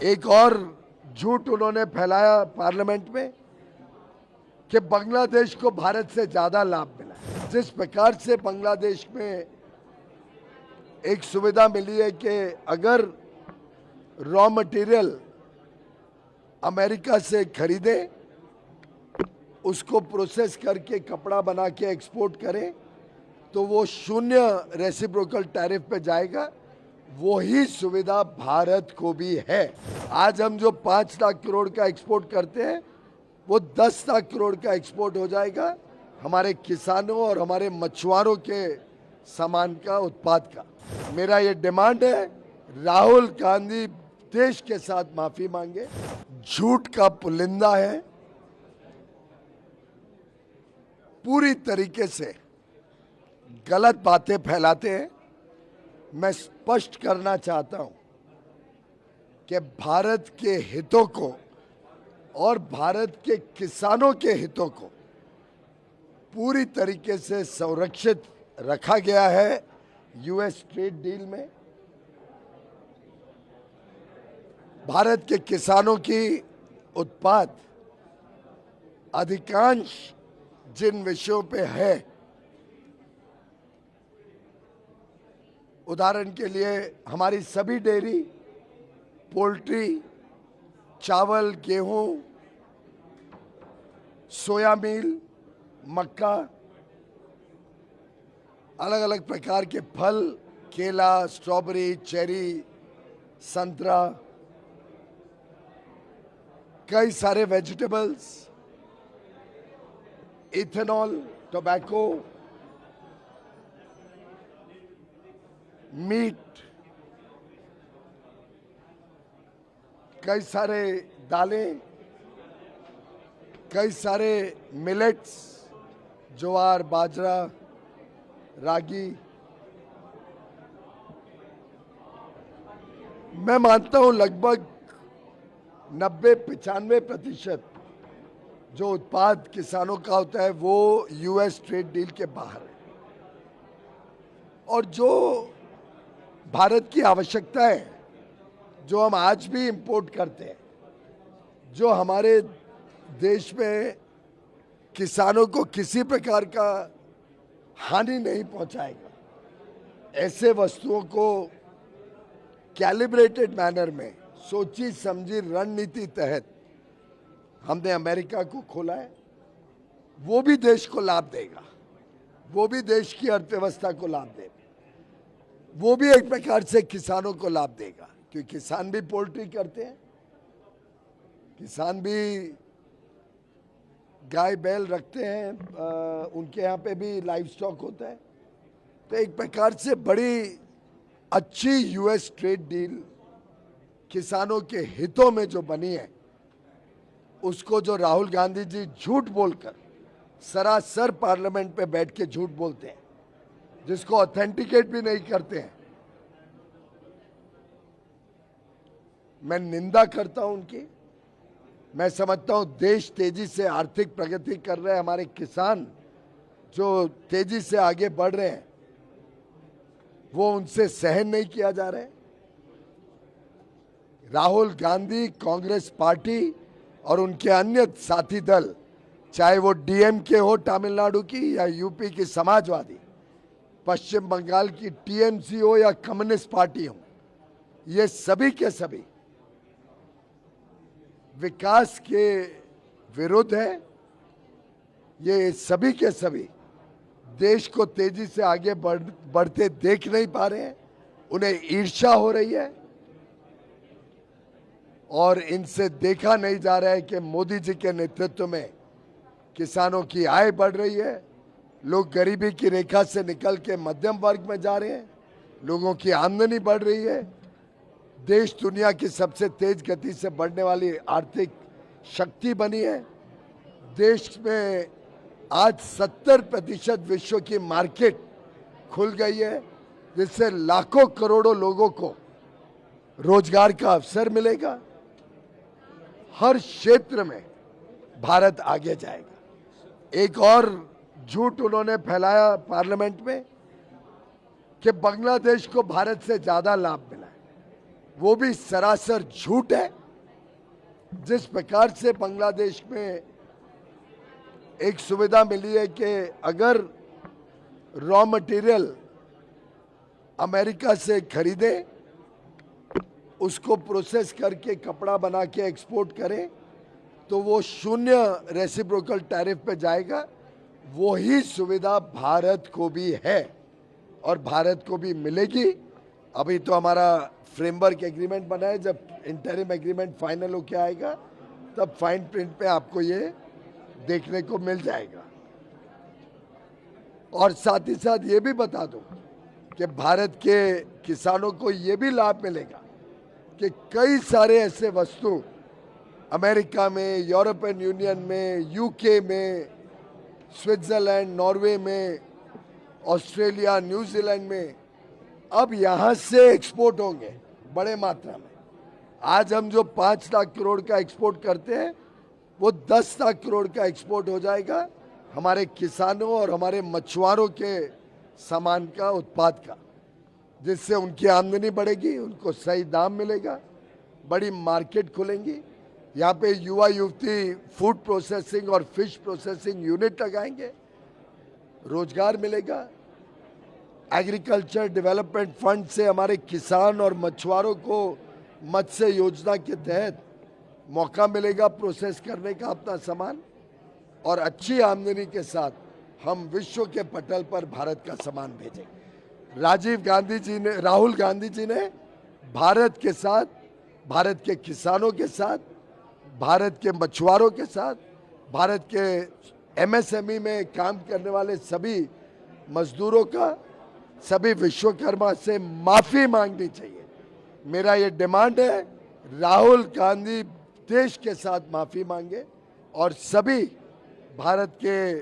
एक और झूठ उन्होंने फैलाया पार्लियामेंट में कि बांग्लादेश को भारत से ज्यादा लाभ मिला है। जिस प्रकार से बांग्लादेश में एक सुविधा मिली है कि अगर रॉ मटेरियल अमेरिका से खरीदे, उसको प्रोसेस करके कपड़ा बना के एक्सपोर्ट करें तो वो 0 रेसिप्रोकल टैरिफ पे जाएगा। वही सुविधा भारत को भी है। आज हम जो 5 लाख करोड़ का एक्सपोर्ट करते हैं वो 10 लाख करोड़ का एक्सपोर्ट हो जाएगा हमारे किसानों और हमारे मछुआरों के सामान का, उत्पाद का। मेरा ये डिमांड है, राहुल गांधी देश के साथ माफी मांगे। झूठ का पुलिंदा है, पूरी तरीके से गलत बातें फैलाते हैं। मैं स्पष्ट करना चाहता हूं कि भारत के हितों को और भारत के किसानों के हितों को पूरी तरीके से संरक्षित रखा गया है यूएस ट्रेड डील में। भारत के किसानों की उत्पाद अधिकांश जिन विषयों पे है, उदाहरण के लिए हमारी सभी डेयरी, पोल्ट्री, चावल, गेहूं, सोया मील, मक्का, अलग अलग प्रकार के फल, केला, स्ट्रॉबेरी, चेरी, संतरा, कई सारे वेजिटेबल्स, इथेनॉल, टोबैको, मीट, कई सारे दालें, कई सारे मिलेट्स, ज्वार, बाजरा, रागी। मैं मानता हूं लगभग 90-95% जो उत्पाद किसानों का होता है वो यूएस ट्रेड डील के बाहर है। और जो भारत की आवश्यकता है, जो हम आज भी इंपोर्ट करते हैं, जो हमारे देश में किसानों को किसी प्रकार का हानि नहीं पहुंचाएगा, ऐसे वस्तुओं को कैलिब्रेटेड मैनर में, सोची समझी रणनीति तहत हमने अमेरिका को खोला है। वो भी देश को लाभ देगा, वो भी देश की अर्थव्यवस्था को लाभ देगा, वो भी एक प्रकार से किसानों को लाभ देगा, क्योंकि किसान भी पोल्ट्री करते हैं, किसान भी गाय बैल रखते हैं, उनके यहाँ पे भी लाइव स्टॉक होता है। तो एक प्रकार से बड़ी अच्छी यूएस ट्रेड डील किसानों के हितों में जो बनी है, उसको जो राहुल गांधी जी झूठ बोलकर सरासर पार्लियामेंट पे बैठ के झूठ बोलते हैं, जिसको ऑथेंटिकेट भी नहीं करते हैं, मैं निंदा करता हूं उनकी। मैं समझता हूं देश तेजी से आर्थिक प्रगति कर रहे हैं, हमारे किसान जो तेजी से आगे बढ़ रहे हैं, वो उनसे सहन नहीं किया जा रहा है। राहुल गांधी, कांग्रेस पार्टी और उनके अन्य साथी दल, चाहे वो डीएमके हो तमिलनाडु की या यूपी की समाजवादी, पश्चिम बंगाल की टीएमसी हो या कम्युनिस्ट पार्टी हो, ये सभी के सभी विकास के विरुद्ध है। ये सभी के सभी देश को तेजी से आगे बढ़ते देख नहीं पा रहे हैं, उन्हें ईर्ष्या हो रही है और इनसे देखा नहीं जा रहा है कि मोदी जी के नेतृत्व में किसानों की आय बढ़ रही है, लोग गरीबी की रेखा से निकल के मध्यम वर्ग में जा रहे हैं, लोगों की आमदनी बढ़ रही है, देश दुनिया की सबसे तेज गति से बढ़ने वाली आर्थिक शक्ति बनी है। देश में आज 70% विश्व की मार्केट खुल गई है, जिससे लाखों करोड़ों लोगों को रोजगार का अवसर मिलेगा। हर क्षेत्र में भारत आगे जाएगा। एक और झूठ उन्होंने फैलाया पार्लियामेंट में कि बांग्लादेश को भारत से ज्यादा लाभ मिला है। वो भी सरासर झूठ है। जिस प्रकार से बांग्लादेश में एक सुविधा मिली है कि अगर रॉ मटेरियल अमेरिका से खरीदे, उसको प्रोसेस करके कपड़ा बना के एक्सपोर्ट करें, तो वो 0 रेसिप्रोकल टैरिफ पे जाएगा। वही सुविधा भारत को भी है और भारत को भी मिलेगी। अभी तो हमारा फ्रेमवर्क एग्रीमेंट बना है, जब इंटरिम एग्रीमेंट फाइनल होके आएगा तब फाइन प्रिंट पे आपको ये देखने को मिल जाएगा। और साथ ही साथ ये भी बता दूं कि भारत के किसानों को ये भी लाभ मिलेगा कि कई सारे ऐसे वस्तु अमेरिका में, यूरोपियन यूनियन में, यूके में, स्विट्जरलैंड, नॉर्वे में, ऑस्ट्रेलिया, न्यूजीलैंड में अब यहाँ से एक्सपोर्ट होंगे बड़े मात्रा में। आज हम जो 5 लाख करोड़ का एक्सपोर्ट करते हैं, वो 10 लाख करोड़ का एक्सपोर्ट हो जाएगा हमारे किसानों और हमारे मछुआरों के सामान का, उत्पाद का, जिससे उनकी आमदनी बढ़ेगी, उनको सही दाम मिलेगा, बड़ी मार्केट खुलेंगी। यहाँ पे युवा युवती फूड प्रोसेसिंग और फिश प्रोसेसिंग यूनिट लगाएंगे, रोजगार मिलेगा। एग्रीकल्चर डेवलपमेंट फंड से हमारे किसान और मछुआरों को मत्स्य योजना के तहत मौका मिलेगा प्रोसेस करने का अपना सामान, और अच्छी आमदनी के साथ हम विश्व के पटल पर भारत का सामान भेजेंगे। राहुल गांधी जी ने भारत के साथ, भारत के किसानों के साथ, भारत के मछुआरों के साथ, भारत के एमएसएमई में काम करने वाले सभी मजदूरों का, सभी विश्वकर्मा से माफी मांगनी चाहिए। मेरा ये डिमांड है, राहुल गांधी देश के साथ माफी मांगे और सभी भारत के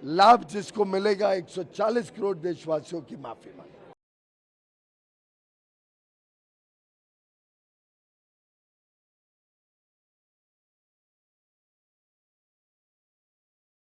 लाभ जिसको मिलेगा 140 करोड़ देशवासियों की माफी मांगे।